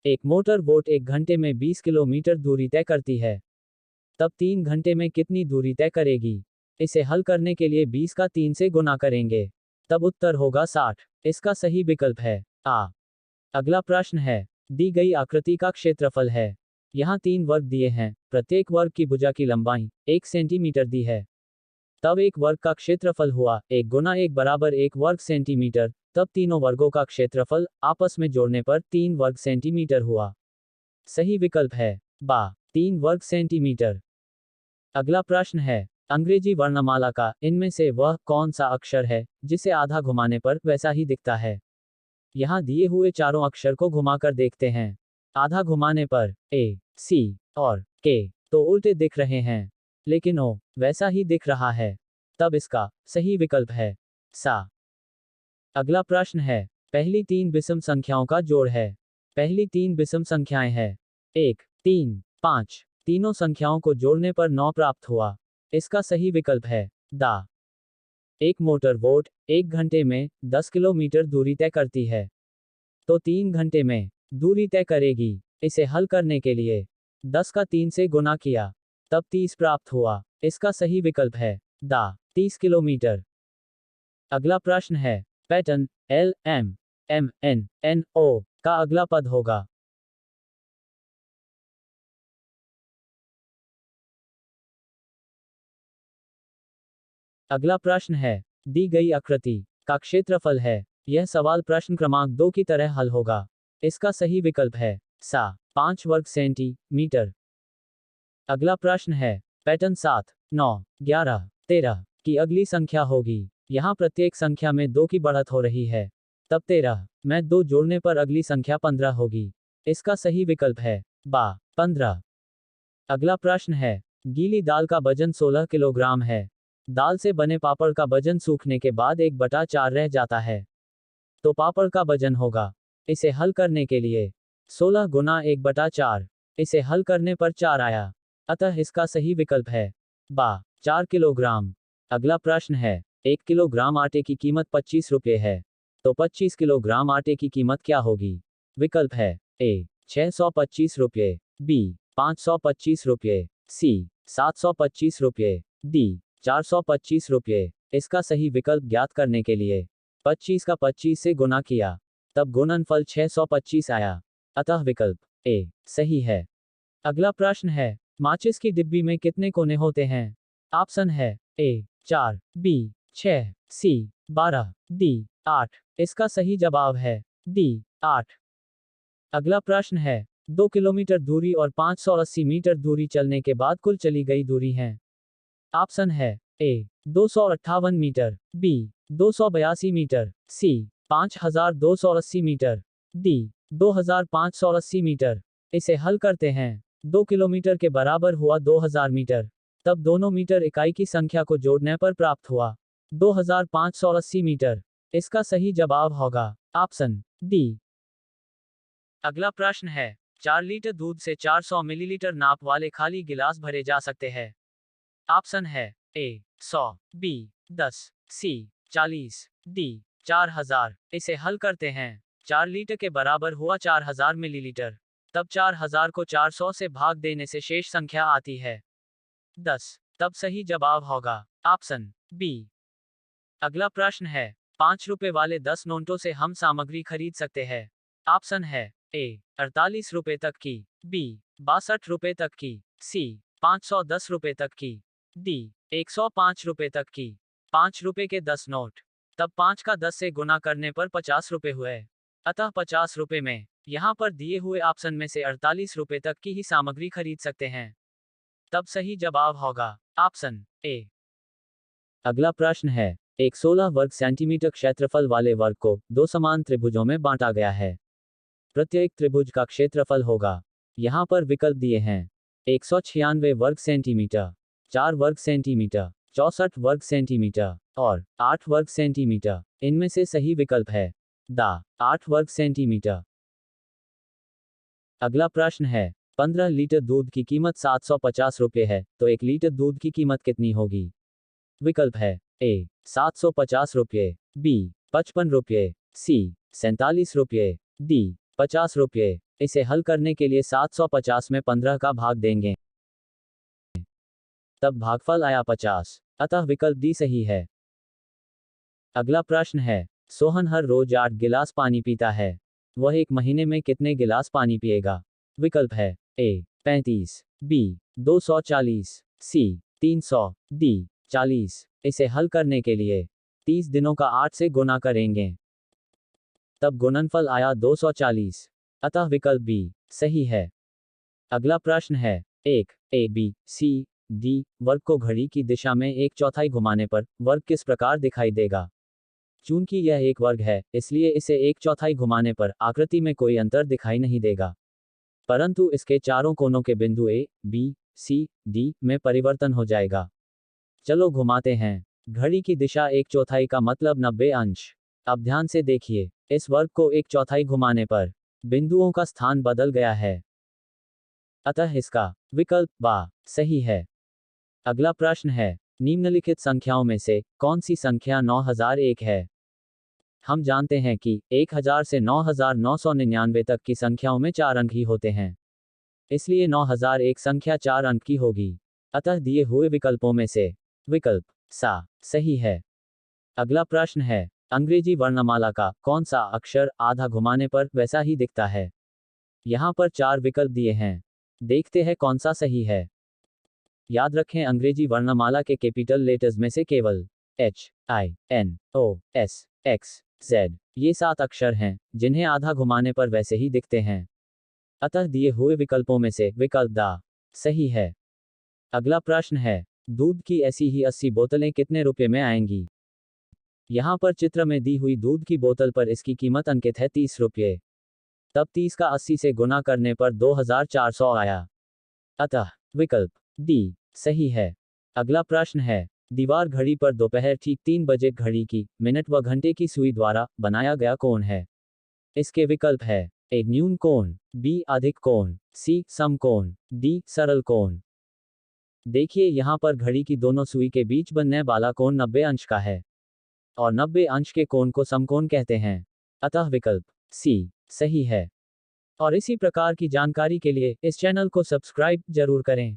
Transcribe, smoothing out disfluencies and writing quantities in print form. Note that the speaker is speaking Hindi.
एक मोटर बोट 1 घंटे में 20 किलोमीटर दूरी तय करती है, तब 3 घंटे में कितनी दूरी तय करेगी? इसे हल करने के लिए 20 का 3 से गुना करेंगे, तब उत्तर होगा 60। इसका सही विकल्प है आ। अगला प्रश्न है, दी गई आकृति का क्षेत्रफल है। यहाँ 3 वर्ग दिए हैं, प्रत्येक वर्ग की भुजा की लंबाई 1 सेंटीमीटर दी है। तब एक वर्ग का क्षेत्रफल हुआ 1 गुना 1 बराबर 1 वर्ग सेंटीमीटर, तब तीनों वर्गों का क्षेत्रफल आपस में जोड़ने पर 3 वर्ग सेंटीमीटर हुआ। सही विकल्प है बा 3 वर्ग सेंटीमीटर। अगला प्रश्न है, अंग्रेजी वर्णमाला का इनमें से वह कौन सा अक्षर है जिसे आधा घुमाने पर वैसा ही दिखता है? यहाँ दिए हुए चारों अक्षर को घुमाकर देखते हैं। आधा घुमाने पर ए, सी और के तो उल्टे दिख रहे हैं, लेकिन ओ वैसा ही दिख रहा है, तब इसका सही विकल्प है सा। अगला प्रश्न है, पहली 3 विषम संख्याओं का जोड़ है। पहली 3 विषम संख्याएं हैं 1, 3, 5। तीनों संख्याओं को जोड़ने पर 9 प्राप्त हुआ। इसका सही विकल्प है दा। एक मोटर बोट 1 घंटे में 10 किलोमीटर दूरी तय करती है, तो 3 घंटे में दूरी तय करेगी। इसे हल करने के लिए 10 का 3 से गुना किया, तब 30 प्राप्त हुआ। इसका सही विकल्प है दा 30 किलोमीटर। अगला प्रश्न है, pattern L M M N N O का अगला पद होगा। अगला प्रश्न है, दी गई आकृति का क्षेत्रफल है। यह सवाल प्रश्न क्रमांक 2 की तरह हल होगा। इसका सही विकल्प है सा 5 वर्ग सेंटीमीटर। अगला प्रश्न है, पैटर्न 7, 9, 11, 13 की अगली संख्या होगी। यहाँ प्रत्येक संख्या में 2 की बढ़त हो रही है, तब 13 में 2 जोड़ने पर अगली संख्या 15 होगी। इसका सही विकल्प है बा 15। अगला प्रश्न है, गीली दाल का वजन 16 किलोग्राम है। दाल से बने पापड़ का वजन सूखने के बाद 1/4 रह जाता है, तो पापड़ का वजन होगा। इसे हल करने के लिए 16 गुना 1/4। इसे हल करने पर 4 आया, अतः इसका सही विकल्प है बा 4 किलोग्राम। अगला प्रश्न है, 1 किलोग्राम आटे की कीमत 25 रुपये है, तो 25 किलोग्राम आटे की कीमत क्या होगी? विकल्प है ए 625 रुपये, बी 525 रुपये, सी 725 रुपये, डी 425 रुपये। इसका सही विकल्प ज्ञात करने के लिए 25 का 25 से गुना किया, तब गुणनफल 625 आया, अतः विकल्प ए सही है। अगला प्रश्न है, माचिस की डिब्बी में कितने कोने होते हैं? ऑप्शन है ए 4, बी 6, सी 12, डी 8। इसका सही जवाब है डी 8। अगला प्रश्न है, 2 किलोमीटर दूरी और 580 मीटर दूरी चलने के बाद कुल चली गई दूरी है। ऑप्शन है ए 258 मीटर, बी 282 मीटर, सी 5280 मीटर, डी 2580 मीटर। इसे हल करते हैं। 2 किलोमीटर के बराबर हुआ 2000 मीटर, तब दोनों मीटर इकाई की संख्या को जोड़ने पर प्राप्त हुआ 2580 मीटर। इसका सही जवाब होगा ऑप्शन डी। अगला प्रश्न है, 4 लीटर दूध से 400 मिलीलीटर नाप वाले खाली गिलास भरे जा सकते हैं। ऑप्शन है ए 100, बी 10, सी 40, डी 4000। इसे हल करते हैं। 4 लीटर के बराबर हुआ 4000 मिलीलीटर, तब 4000 को 400 से भाग देने से शेष संख्या आती है 10, तब सही जवाब होगा ऑप्शन बी। अगला प्रश्न है, 5 रुपए वाले 10 नोटों से हम सामग्री खरीद सकते हैं। ऑप्शन है ए 48 रुपए तक की, बी 62 रुपए तक की, सी 510 रुपए तक की, डी 105 रुपए तक की। 5 रुपए के 10 नोट, तब 5 का 10 से गुना करने पर 50 रुपए हुए, अतः 50 रुपए में यहाँ पर दिए हुए ऑप्शन में से 48 रुपए तक की ही सामग्री खरीद सकते हैं, तब सही जवाब होगा ऑप्शन ए। अगला प्रश्न है, एक 16 वर्ग सेंटीमीटर क्षेत्रफल वाले वर्ग को 2 समान त्रिभुजों में बांटा गया है। प्रत्येक त्रिभुज का क्षेत्रफल होगा। यहाँ पर विकल्प दिए हैं 196 वर्ग सेंटीमीटर, 4 वर्ग सेंटीमीटर, 64 वर्ग सेंटीमीटर और 8 वर्ग सेंटीमीटर। इनमें से सही विकल्प है दा 8 वर्ग सेंटीमीटर। अगला प्रश्न है, 15 लीटर दूध की कीमत 750 रुपये है, तो 1 लीटर दूध की कीमत कितनी होगी? विकल्प है ए 750 रुपये, बी 55 रुपये, सी 47 रुपये, डी 50 रुपये। इसे हल करने के लिए 750 में 15 का भाग देंगे, तब भागफल आया 50, अतः विकल्प डी सही है। अगला प्रश्न है, सोहन हर रोज 8 गिलास पानी पीता है, वह एक महीने में कितने गिलास पानी पिएगा? विकल्प है ए 35, बी 240, सी 300, डी 40। इसे हल करने के लिए 30 दिनों का 8 से गुना करेंगे, तब गुणनफल आया 240, अतः विकल्प बी सही है। अगला प्रश्न है, एक ए बी सी डी वर्ग को घड़ी की दिशा में 1/4 घुमाने पर वर्ग किस प्रकार दिखाई देगा? चूंकि यह एक वर्ग है, इसलिए इसे 1/4 घुमाने पर आकृति में कोई अंतर दिखाई नहीं देगा, परंतु इसके चारों कोनों के बिंदु ए बी सी डी में परिवर्तन हो जाएगा। चलो घुमाते हैं। घड़ी की दिशा 1/4 का मतलब 90 अंश। अब ध्यान से देखिए, इस वर्ग को 1/4 घुमाने पर बिंदुओं का स्थान बदल गया है, अतः इसका विकल्प बा सही है। अगला प्रश्न है, निम्नलिखित संख्याओं में से कौन सी संख्या 9001 है? हम जानते हैं कि 1000 से 9999 तक की संख्याओं में 4 अंक ही होते हैं, इसलिए 9001 संख्या 4 अंक की होगी, अतः दिए हुए विकल्पों में से विकल्प सा सही है। अगला प्रश्न है, अंग्रेजी वर्णमाला का कौन सा अक्षर आधा घुमाने पर वैसा ही दिखता है? यहाँ पर 4 विकल्प दिए हैं, देखते हैं कौन सा सही है। याद रखें, अंग्रेजी वर्णमाला के कैपिटल लेटर्स में से केवल H I N O S X Z ये 7 अक्षर हैं जिन्हें आधा घुमाने पर वैसे ही दिखते हैं, अतः दिए हुए विकल्पों में से विकल्प दा सही है। अगला प्रश्न है, दूध की ऐसी ही 80 बोतलें कितने रुपए में आएंगी? यहाँ पर चित्र में दी हुई दूध की बोतल पर इसकी कीमत अंकित है 30 रुपये, तब 30 का 80 से गुना करने पर 2400 आया, अतः विकल्प डी सही है। अगला प्रश्न है, दीवार घड़ी पर दोपहर ठीक 3 बजे घड़ी की मिनट व घंटे की सुई द्वारा बनाया गया कोण है। इसके विकल्प है ए न्यून कोण, बी अधिक कोण, सी समकोण, डी सरल कोण। देखिए, यहाँ पर घड़ी की दोनों सुई के बीच बनने वाला कोण 90 अंश का है, और 90 अंश के कोण को समकोण कहते हैं, अतः विकल्प सी सही है। और इसी प्रकार की जानकारी के लिए इस चैनल को सब्सक्राइब जरूर करें।